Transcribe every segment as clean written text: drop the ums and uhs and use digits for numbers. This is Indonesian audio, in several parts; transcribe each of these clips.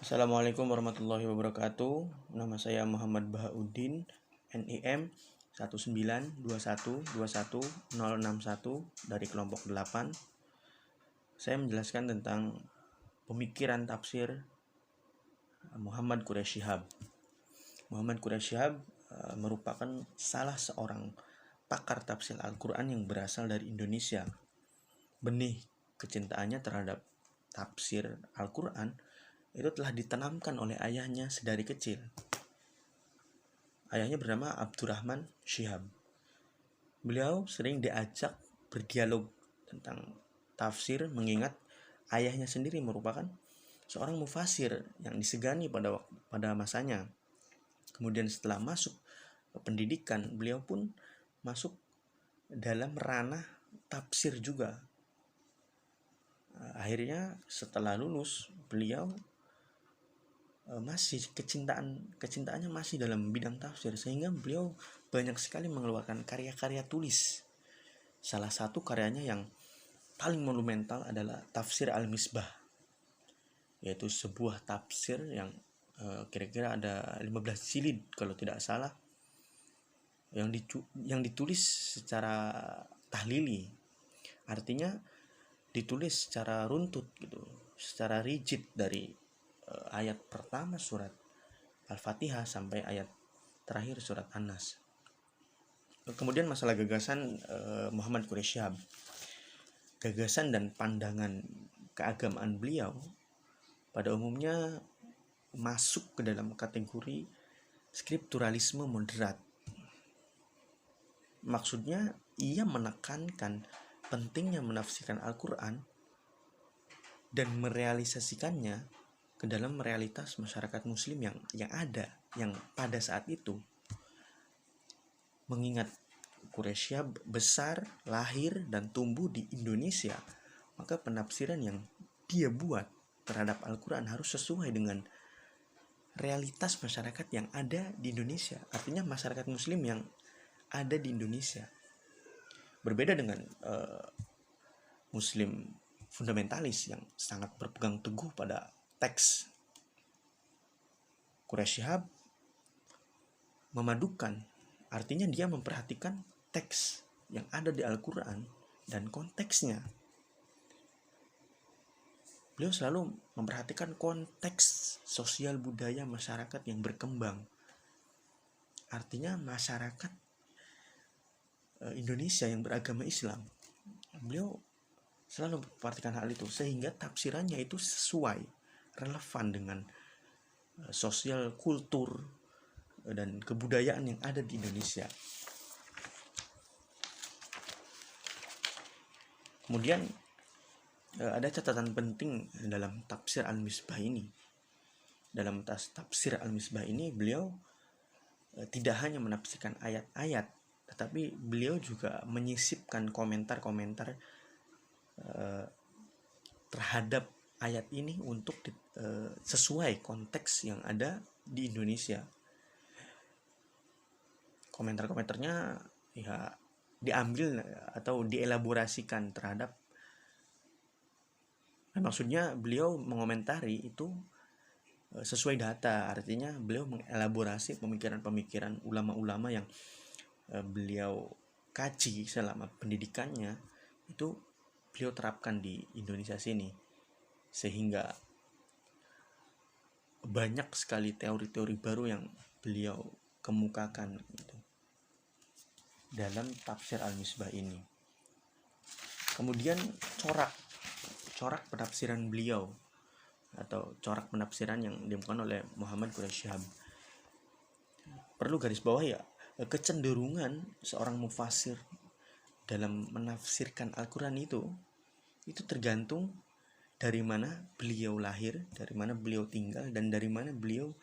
Assalamualaikum warahmatullahi wabarakatuh. Nama saya Muhammad Bahauddin, NIM 19212121061 dari kelompok 8. Saya menjelaskan tentang pemikiran tafsir Muhammad Quraisy Shihab. Muhammad Quraisy Shihab merupakan salah seorang pakar tafsir Al-Quran yang berasal dari Indonesia. Benih kecintaannya terhadap tafsir Al-Quran itu telah ditanamkan oleh ayahnya sedari kecil. Ayahnya bernama Abdurrahman Shihab. Beliau sering diajak berdialog tentang tafsir mengingat ayahnya sendiri merupakan seorang mufasir yang disegani pada masanya. Kemudian setelah masuk ke pendidikan, beliau pun masuk dalam ranah tafsir juga. Akhirnya setelah lulus, beliau masih kecintaannya masih dalam bidang tafsir, sehingga beliau banyak sekali mengeluarkan karya-karya tulis. Salah satu karyanya yang paling monumental adalah Tafsir Al-Misbah, yaitu sebuah tafsir yang kira-kira ada 15 jilid kalau tidak salah, yang ditulis secara tahlili, artinya ditulis secara runtut gitu, secara rigid dari ayat pertama surat Al-Fatihah sampai ayat terakhir surat An-Nas. Kemudian masalah gagasan Muhammad Quraisy Shihab. Gagasan dan pandangan keagamaan beliau pada umumnya masuk ke dalam kategori skripturalisme moderat. Maksudnya ia menekankan pentingnya menafsirkan Al-Quran dan merealisasikannya ke dalam realitas masyarakat muslim yang pada saat itu. Mengingat Quraisy Shihab besar, lahir dan tumbuh di Indonesia, maka penafsiran yang dia buat terhadap Al-Quran harus sesuai dengan realitas masyarakat yang ada di Indonesia. Artinya masyarakat muslim yang ada di Indonesia. Berbeda dengan muslim fundamentalis yang sangat berpegang teguh pada teks. Quraisy Shihab memadukan, artinya dia memperhatikan teks yang ada di Al-Quran dan konteksnya. Beliau selalu memperhatikan konteks sosial budaya masyarakat yang berkembang. Artinya masyarakat Indonesia yang beragama Islam. Beliau selalu memperhatikan hal itu sehingga tafsirannya itu sesuai, relevan dengan sosial, kultur, dan kebudayaan yang ada di Indonesia. Kemudian ada catatan penting dalam Tafsir Al-Misbah ini. Dalam Tafsir Al-Misbah ini beliau tidak hanya menafsirkan ayat-ayat, tetapi beliau juga menyisipkan komentar-komentar terhadap ayat ini untuk sesuai konteks yang ada di Indonesia. Komentar-komentarnya ya diambil atau dielaborasikan terhadap, maksudnya beliau mengomentari itu sesuai data, artinya beliau mengelaborasi pemikiran-pemikiran ulama-ulama yang beliau kaji selama pendidikannya, itu beliau terapkan di Indonesia sini, sehingga banyak sekali teori-teori baru yang beliau kemukakan gitu dalam Tafsir Al-Misbah ini. Kemudian corak penafsiran beliau atau corak penafsiran yang dilakukan oleh Muhammad Quraisy Shihab. Perlu garis bawah ya, kecenderungan seorang mufasir dalam menafsirkan Al-Quran itu tergantung dari mana beliau lahir, dari mana beliau tinggal, dan dari mana beliau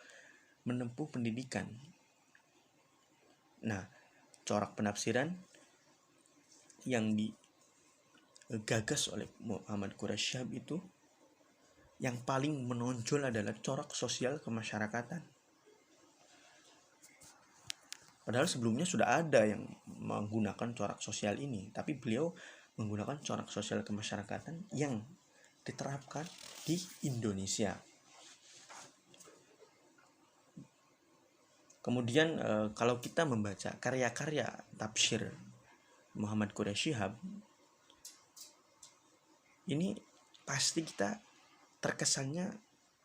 menempuh pendidikan. Nah, corak penafsiran yang digagas oleh Muhammad Quraisy Shihab itu yang paling menonjol adalah corak sosial kemasyarakatan. Padahal sebelumnya sudah ada yang menggunakan corak sosial ini, tapi beliau menggunakan corak sosial kemasyarakatan yang diterapkan di Indonesia. Kemudian kalau kita membaca karya-karya tafsir Muhammad Quraish Shihab, ini pasti kita terkesannya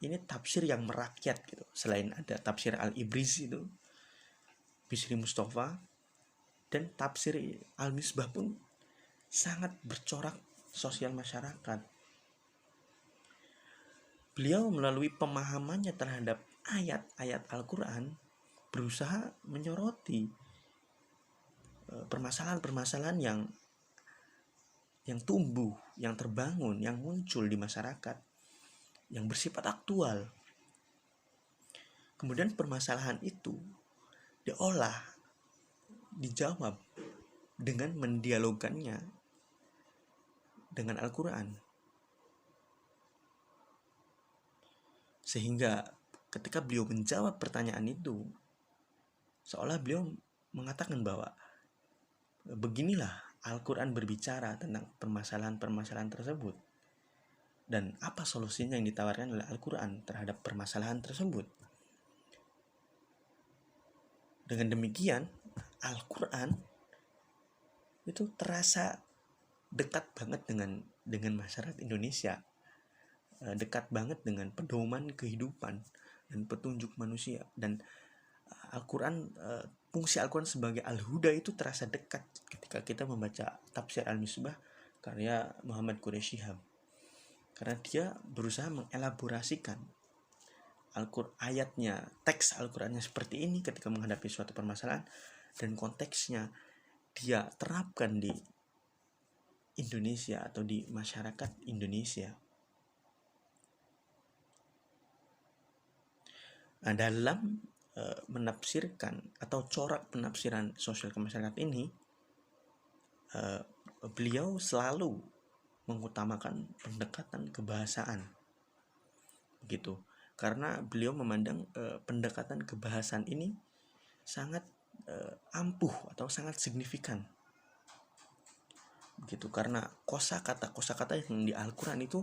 ini tafsir yang merakyat gitu. Selain ada tafsir Al-Ibrizi itu, Bisri Mustafa, dan tafsir Al-Misbah pun sangat bercorak sosial masyarakat. Beliau melalui pemahamannya terhadap ayat-ayat Al-Quran berusaha menyoroti permasalahan-permasalahan yang tumbuh, yang terbangun, yang muncul di masyarakat, yang bersifat aktual. Kemudian permasalahan itu diolah, dijawab dengan mendialogkannya dengan Al-Quran. Sehingga ketika beliau menjawab pertanyaan itu, seolah beliau mengatakan bahwa beginilah Al-Quran berbicara tentang permasalahan-permasalahan tersebut, dan apa solusinya yang ditawarkan oleh Al-Quran terhadap permasalahan tersebut. Dengan demikian, Al-Quran itu terasa dekat banget dengan masyarakat Indonesia, dekat banget dengan pedoman kehidupan dan petunjuk manusia. Dan Al-Quran, fungsi Al-Quran sebagai Al-Huda itu terasa dekat ketika kita membaca tafsir Al-Misbah karya Muhammad Quraish Shihab, karena dia berusaha mengelaborasikan ayatnya, teks Al-Qurannya seperti ini ketika menghadapi suatu permasalahan, dan konteksnya dia terapkan di Indonesia atau di masyarakat Indonesia. Nah, dalam menafsirkan atau corak penafsiran sosial kemasyarakat ini, beliau selalu mengutamakan pendekatan kebahasaan, begitu. Karena beliau memandang pendekatan kebahasaan ini sangat ampuh atau sangat signifikan, begitu. Karena kosakata yang di Al-Quran itu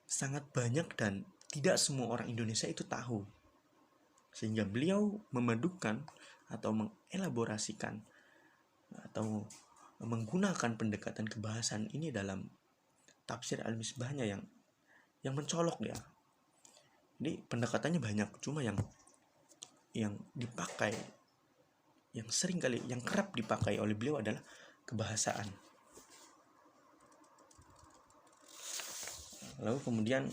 sangat banyak dan tidak semua orang Indonesia itu tahu, sehingga beliau memadukan atau mengelaborasikan atau menggunakan pendekatan kebahasaan ini dalam tafsir Al-Misbahnya yang mencolok dia. Jadi pendekatannya banyak, cuma yang dipakai, yang sering kali, yang kerap dipakai oleh beliau adalah kebahasaan. Lalu kemudian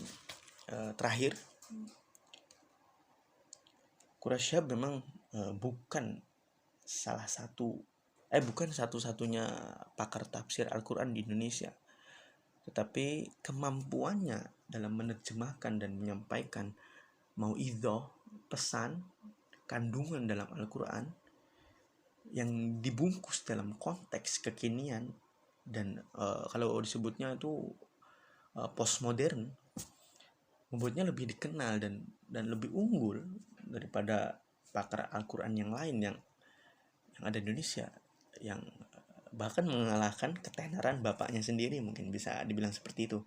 terakhir, Quraish Shihab memang bukan satu-satunya pakar tafsir Al-Quran di Indonesia, tetapi kemampuannya dalam menerjemahkan dan menyampaikan mau'idhah, pesan, kandungan dalam Al-Quran yang dibungkus dalam konteks kekinian dan kalau disebutnya itu postmodern, membuatnya lebih dikenal dan lebih unggul daripada pakar Al-Quran yang lain yang ada di Indonesia, yang bahkan mengalahkan ketenaran bapaknya sendiri, mungkin bisa dibilang seperti itu.